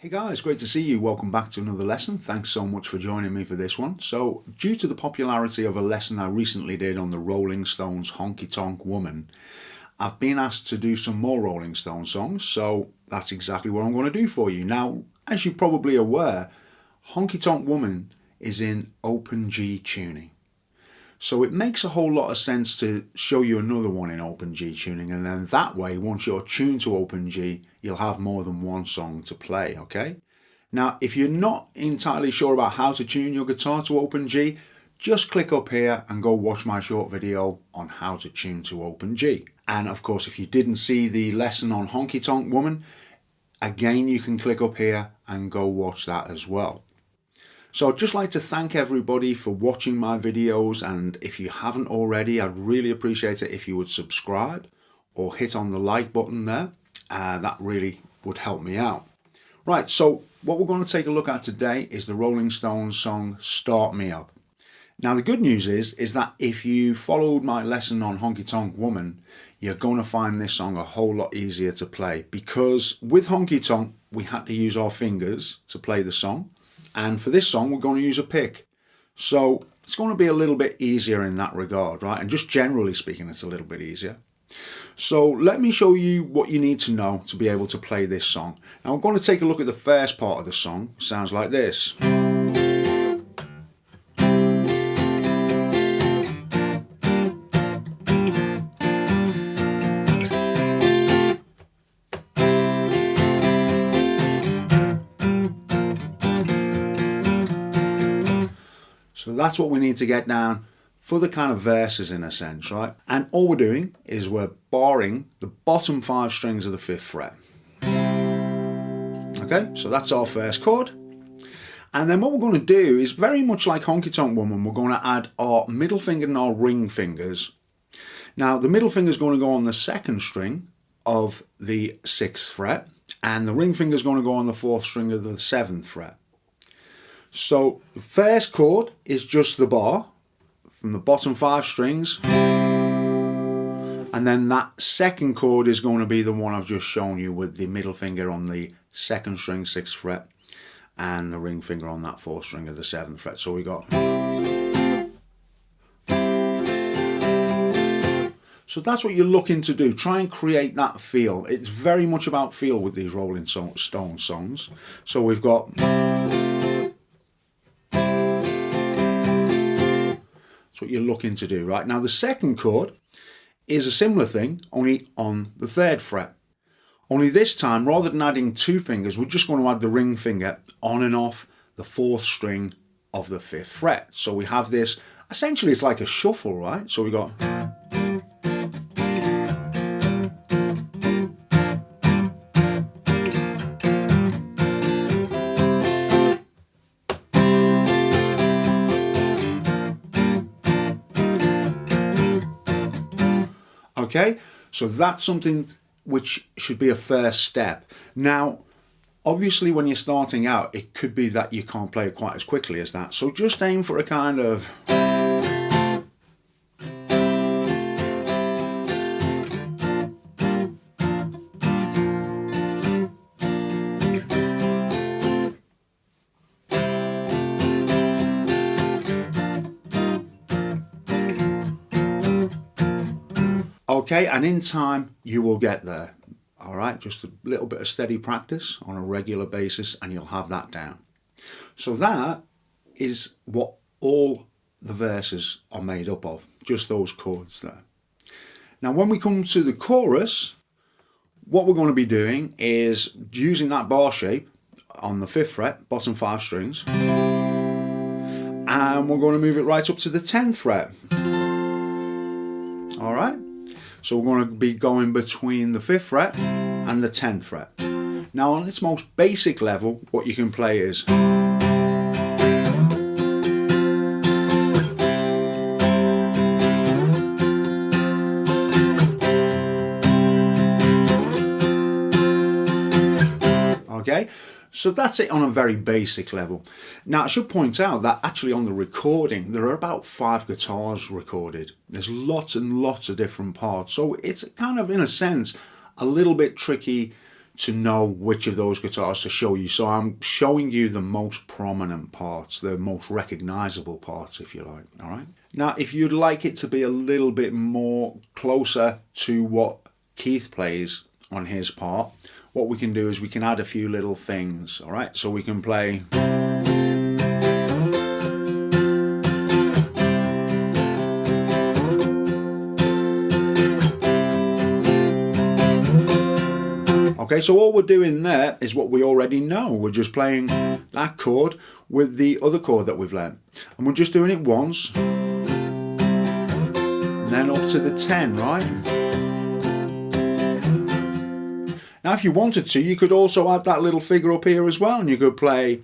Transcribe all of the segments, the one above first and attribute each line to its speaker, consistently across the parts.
Speaker 1: Hey guys, great to see you. Welcome back to another lesson. Thanks so much for joining me for this one. So, due to the popularity of a lesson I recently did on the Rolling Stones Honky Tonk Woman, I've been asked to do some more Rolling Stones songs, so that's exactly what I'm going to do for you. Now, as you're probably aware, Honky Tonk Woman is in open G tuning. So it makes a whole lot of sense to show you another one in open G tuning, and then that way, once you're tuned to open G, you'll have more than one song to play, okay? Now, if you're not entirely sure about how to tune your guitar to open G, just click up here and go watch my short video on how to tune to open G. And of course, if you didn't see the lesson on Honky Tonk Woman, again, you can click up here and go watch that as well. So I'd just like to thank everybody for watching my videos, and if you haven't already, I'd really appreciate it if you would subscribe or hit on the like button there. That really would help me out. Right, so what we're going to take a look at today is the Rolling Stones song Start Me Up. Now the good news is that if you followed my lesson on Honky Tonk Woman, you're going to find this song a whole lot easier to play, because with Honky Tonk we had to use our fingers to play the song. And for this song, we're going to use a pick. So it's going to be a little bit easier in that regard, right? And just generally speaking, it's a little bit easier. So let me show you what you need to know to be able to play this song. Now we're going to take a look at the first part of the song. It sounds like this. So that's what we need to get down for the kind of verses in a sense, right? And all we're doing is we're barring the bottom 5 strings of the 5th fret. Okay, so that's our first chord. And then what we're going to do is very much like Honky Tonk Woman, we're going to add our middle finger and our ring fingers. Now the middle finger is going to go on the 2nd string of the 6th fret, and the ring finger is going to go on the 4th string of the 7th fret. So the first chord is just the bar from the bottom 5 strings, and then that second chord is going to be the one I've just shown you with the middle finger on the 2nd string 6th fret and the ring finger on that 4th string of the 7th fret. So we got. So that's what you're looking to do. Try and create that feel. It's very much about feel with these Rolling Stones songs. So we've got. That's what you're looking to do, right? Now the second chord is a similar thing, only on the 3rd fret. Only this time, rather than adding 2 fingers, we're just going to add the ring finger on and off the 4th string of the 5th fret. So we have this, essentially it's like a shuffle, right? So we got. Okay, so that's something which should be a first step. Now, obviously when you're starting out, it could be that you can't play it quite as quickly as that. So just aim for a kind of. Okay, and in time you will get there. All right, just a little bit of steady practice on a regular basis and you'll have that down. So that is what all the verses are made up of, just those chords there. Now when we come to the chorus, what we're going to be doing is using that bar shape on the 5th fret, bottom 5 strings, and we're going to move it right up to the 10th fret. All right. So we're going to be going between the 5th fret and the 10th fret. Now on its most basic level, what you can play is. Okay, so that's it on a very basic level. Now I should point out that actually on the recording there are about 5 guitars recorded. There's lots and lots of different parts, so it's kind of in a sense a little bit tricky to know which of those guitars to show you. So I'm showing you the most prominent parts, the most recognizable parts, if you like. All right. Now, if you'd like it to be a little bit more closer to what Keith plays on his part, what we can do is we can add a few little things. All right. So we can play. Okay, so all we're doing there is what we already know. We're just playing that chord with the other chord that we've learned. And we're just doing it once. And then up to the 10, right? Now, if you wanted to, you could also add that little figure up here as well. And you could play.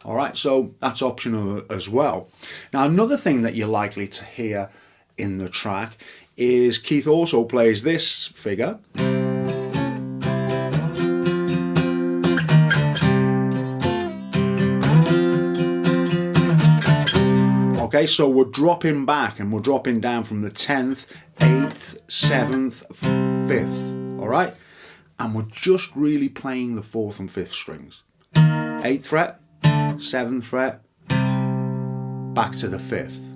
Speaker 1: All right, so that's optional as well. Now, another thing that you're likely to hear in the track is Keith also plays this figure. Okay, so we're dropping back and we're dropping down from the 10th, 8th, 7th, 5th, all right? And we're just really playing the 4th and 5th strings. 8th fret, 7th fret, back to the 5th.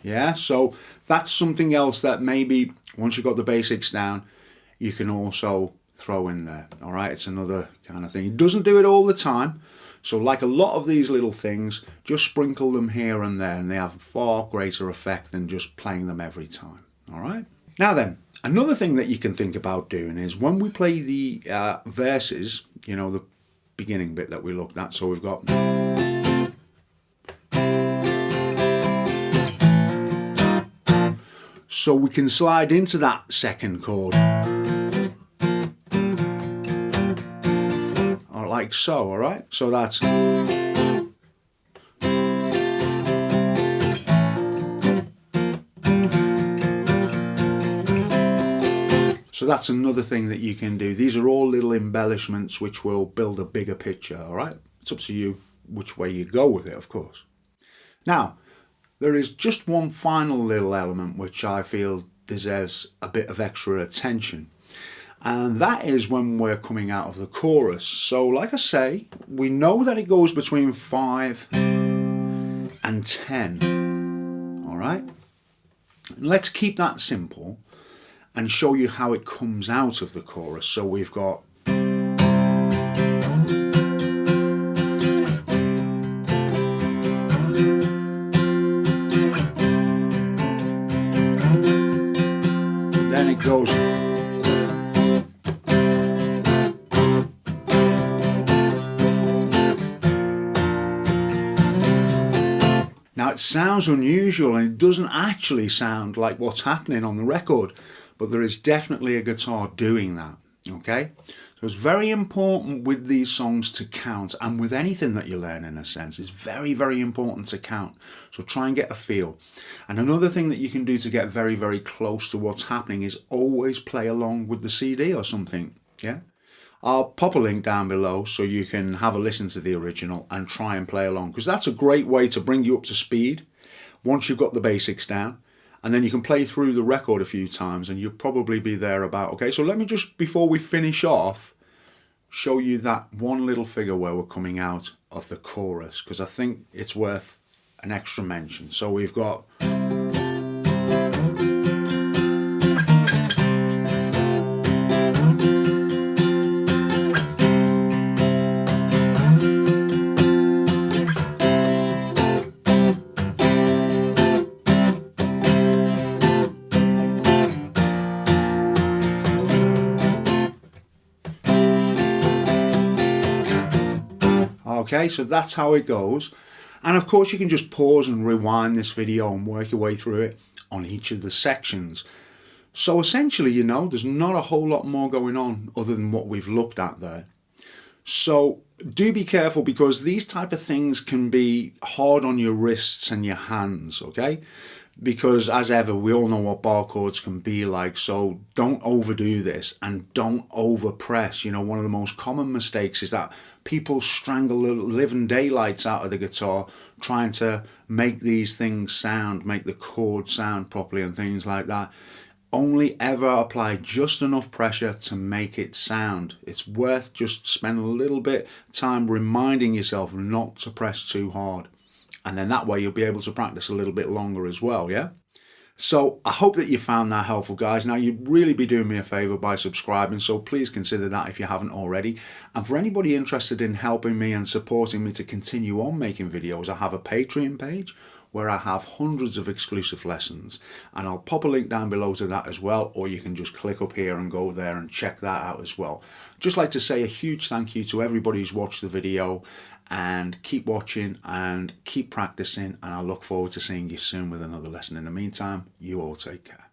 Speaker 1: Yeah, so that's something else that maybe once you've got the basics down, you can also throw in there. All right, it's another kind of thing. It doesn't do it all the time. So like a lot of these little things, just sprinkle them here and there, and they have far greater effect than just playing them every time. All right. Now then, another thing that you can think about doing is when we play the verses, you know, the beginning bit that we looked at. So we've got. So we can slide into that second chord. Or like so, all right? So that's. So that's another thing that you can do. These are all little embellishments which will build a bigger picture, all right? It's up to you which way you go with it, of course. Now, there is just one final little element which I feel deserves a bit of extra attention. And that is when we're coming out of the chorus. So like I say, we know that it goes between 5 and 10. All right? Let's keep that simple and show you how it comes out of the chorus. So we've got. Then it goes. Now it sounds unusual and it doesn't actually sound like what's happening on the record, but there is definitely a guitar doing that, okay? So it's very important with these songs to count, and with anything that you learn in a sense, it's very, very important to count. So try and get a feel. And another thing that you can do to get very, very close to what's happening is always play along with the CD or something, yeah? I'll pop a link down below so you can have a listen to the original and try and play along, because that's a great way to bring you up to speed once you've got the basics down. And then you can play through the record a few times and you'll probably be there about. Okay, so let me just, before we finish off, show you that one little figure where we're coming out of the chorus, because I think it's worth an extra mention. So we've got. Okay, so that's how it goes. And of course you can just pause and rewind this video and work your way through it on each of the sections. So essentially, you know, there's not a whole lot more going on other than what we've looked at there. So do be careful, because these type of things can be hard on your wrists and your hands, okay? because as ever, we all know what bar chords can be like, so don't overdo this and don't overpress. You know, one of the most common mistakes is that people strangle the living daylights out of the guitar trying to make these things sound, make the chord sound properly and things like that. Only ever apply just enough pressure to make it sound. It's worth just spending a little bit of time reminding yourself not to press too hard. And then that way you'll be able to practice a little bit longer as well, yeah? So I hope that you found that helpful, guys. Now, you'd really be doing me a favor by subscribing, so please consider that if you haven't already. And for anybody interested in helping me and supporting me to continue on making videos, I have a Patreon page where I have hundreds of exclusive lessons, and I'll pop a link down below to that as well, or you can just click up here and go there and check that out as well. Just like to say a huge thank you to everybody who's watched the video, and keep watching and keep practicing, and I look forward to seeing you soon with another lesson. In the meantime, you all take care.